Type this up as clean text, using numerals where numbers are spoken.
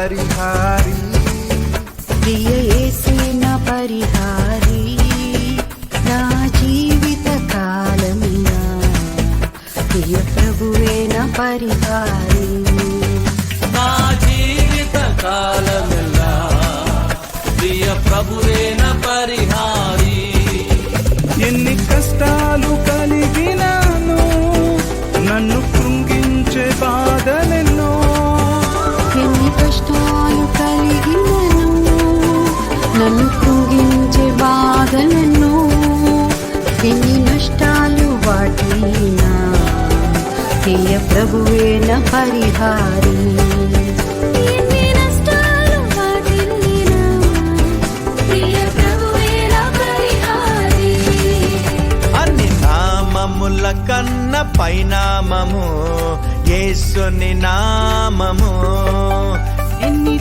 పరిహారి, ప్రియ యేసే నా పరిహారి, నా జీవిత కాలమినా ప్రియ ప్రభువే నా పరిహారి, నా జీవిత కాలమెల్లా ప్రియ ప్రభువే నా పరిహారి. ఎన్ని కష్టాలు కలిగినాను, నన్ను కృంగించే బాధలెన్నో, ఎన్ని కష్టాలు కలిగినను, నన్ను కృంగించే బాధలెన్నో, ఎన్ని నష్టాలు వాటినా ప్రియ ప్రభువే నా పరిహారి, ఎన్ని నష్టాలు వాటిల్లినా ప్రియ ప్రభువే నా పరిహారి. అన్ని నామముల కన్న పైనామము యేసుని నామము, ఎన్ని